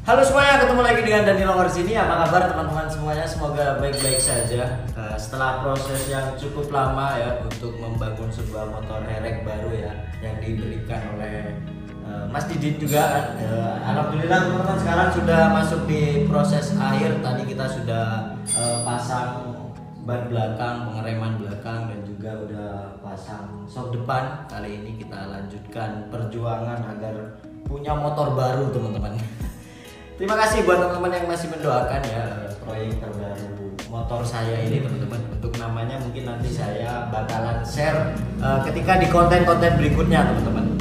Halo semuanya, ketemu lagi dengan Danilo di sini. Apa kabar teman-teman semuanya? Semoga baik-baik saja. Setelah proses yang cukup lama ya untuk membangun sebuah motor herek baru ya yang diberikan oleh Mas Didin juga. Alhamdulillah teman-teman sekarang sudah masuk di proses akhir. Tadi kita sudah pasang ban belakang, pengereman belakang, dan juga udah pasang shock depan. Kali ini kita lanjutkan perjuangan agar punya motor baru teman-teman. Terima kasih buat teman-teman yang masih mendoakan ya proyek terbaru motor saya ini teman-teman. Untuk namanya mungkin nanti saya bakalan share ketika di konten-konten berikutnya teman-teman.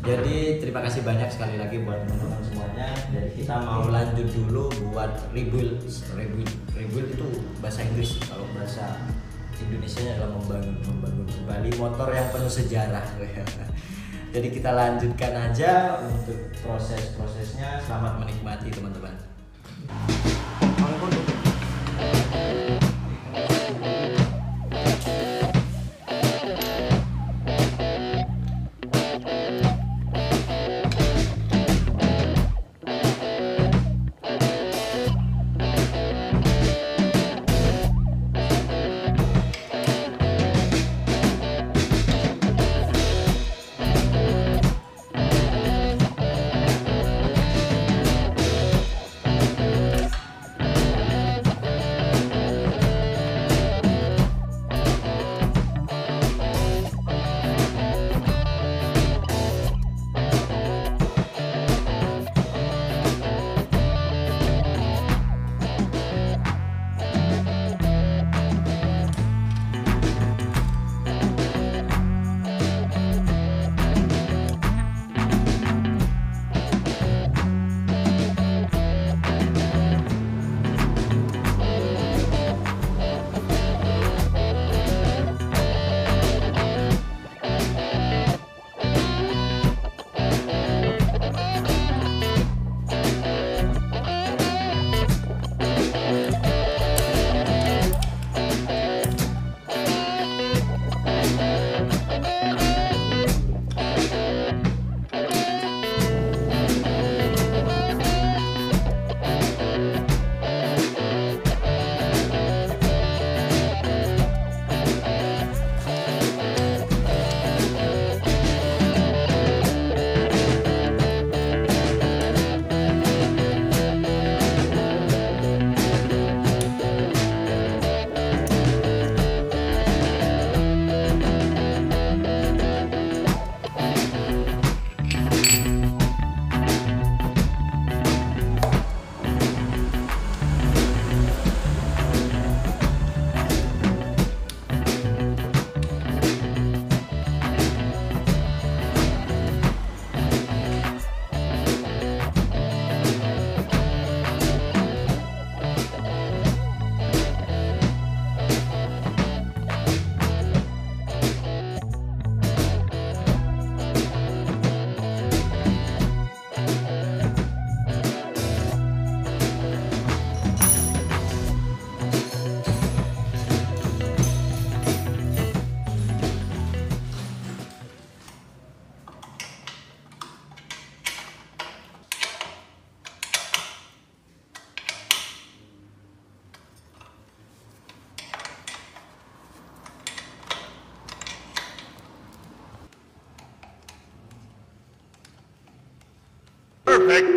Jadi terima kasih banyak sekali lagi buat teman-teman semuanya. Jadi kita mau lanjut dulu buat rebuild itu bahasa Inggris, kalau bahasa Indonesia adalah membangun kembali motor yang penuh sejarah. Jadi kita lanjutkan aja untuk proses-prosesnya. Selamat menikmati teman-teman. Perfect.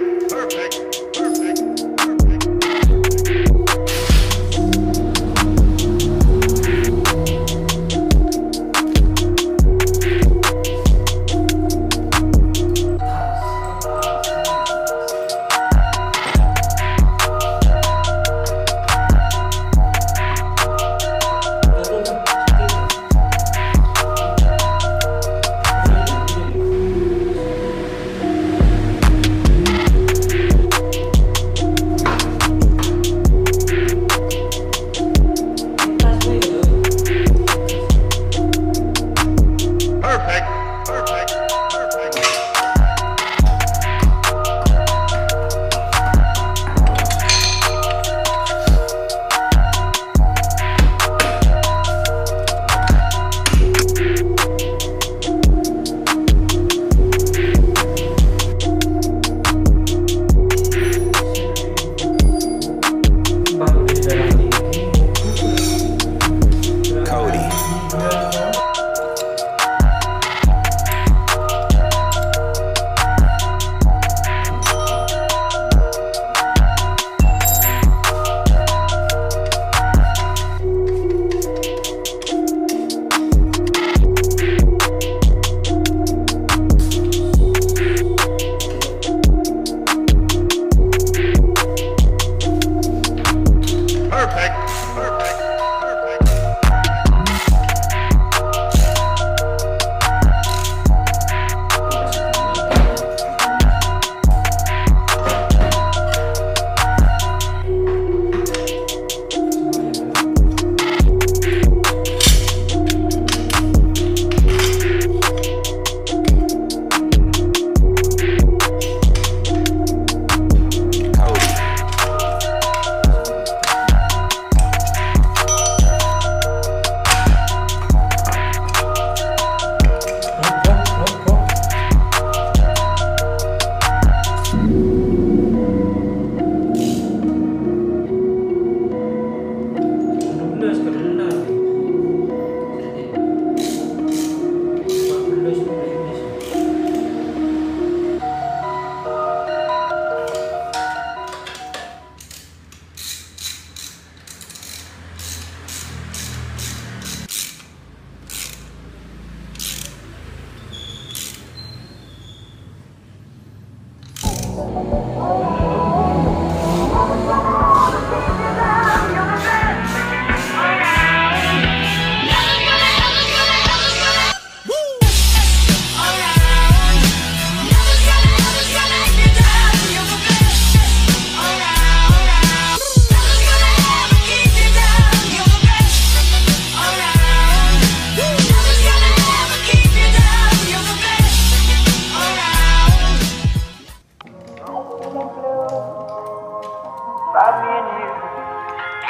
about me and you.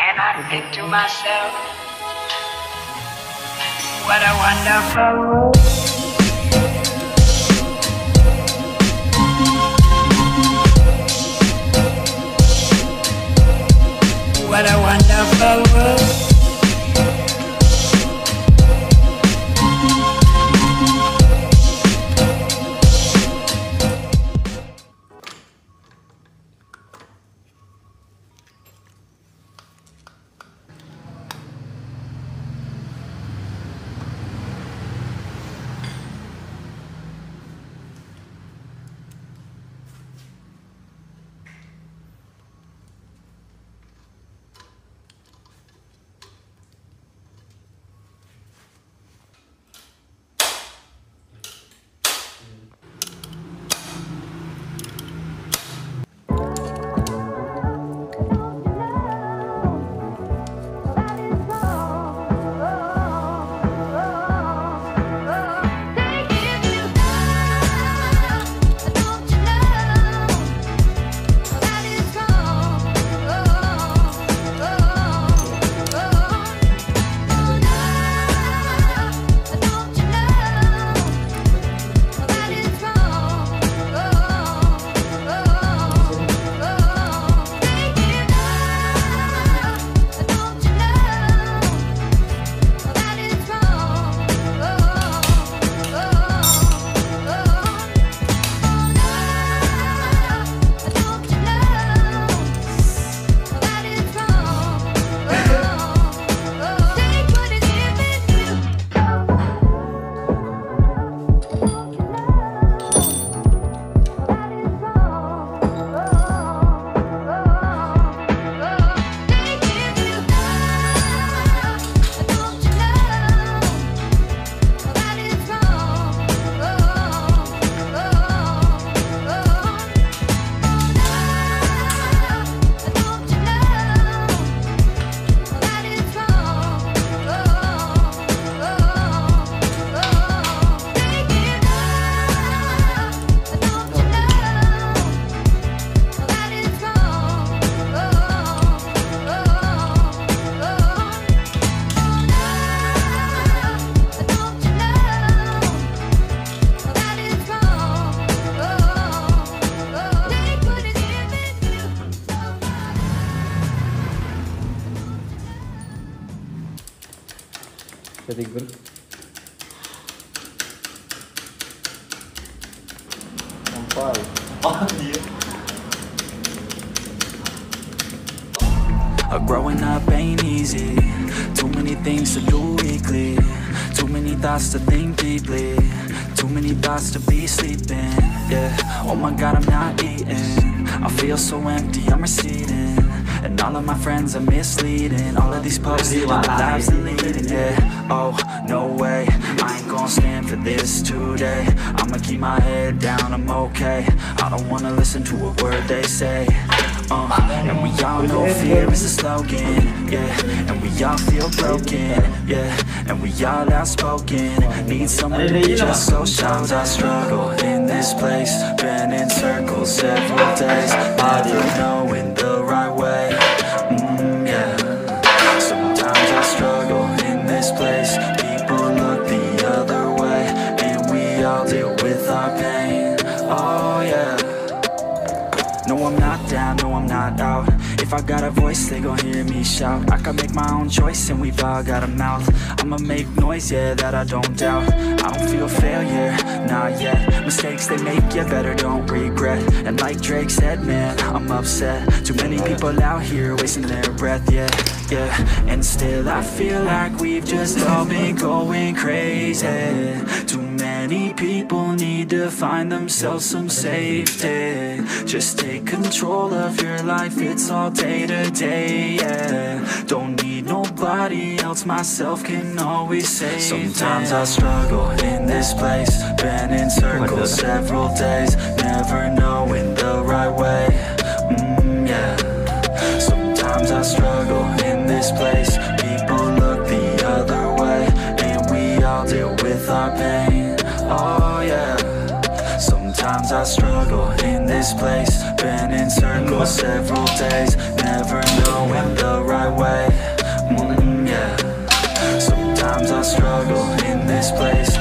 And I think to myself, what a wonderful world. What a wonderful world. Category sampai Growing up ain't easy. Too many things to do weekly. Too many thoughts to think deeply. Too many thoughts to be sleeping. Yeah, oh my God, I'm not eating. I feel so empty, I'm receding. And all of my friends are misleading. All of these posts, the lives they're leading. Yeah, oh, no way, I ain't gonna stand for this today. I'ma keep my head down, I'm okay. I don't wanna listen to a word they say. And we all know fear is a slogan, yeah. And we all feel broken, yeah. And we all outspoken. Need someone to be just so sometimes I struggle in this place. Been in circles several days, never knowing the right way. Yeah. Sometimes I struggle in this place. People look the other way, and we all deal with our pain. Oh yeah. No, I'm not down, no, I'm not out. If I got a voice, they gon' hear me shout. I can make my own choice and we've all got a mouth. I'ma make noise, yeah, that I don't doubt. I don't feel failure, not yet. Mistakes they make, yeah, better don't regret. And like Drake said, man, I'm upset. Too many people out here wasting their breath, yeah, yeah. And still I feel like we've just all been going crazy. Too many people need to find themselves some safety. Just take control of your life, it's all day to day, yeah. Don't need nobody else, myself can always save. Sometimes I struggle in this place. Been in circles several days, never knowing the right way. Yeah. Sometimes I struggle in this place. People look the other way, and we all deal with our pain. Oh yeah. Sometimes I struggle in this this place. Been in circles several days, never knowing the right way. Yeah. Sometimes I struggle in this place,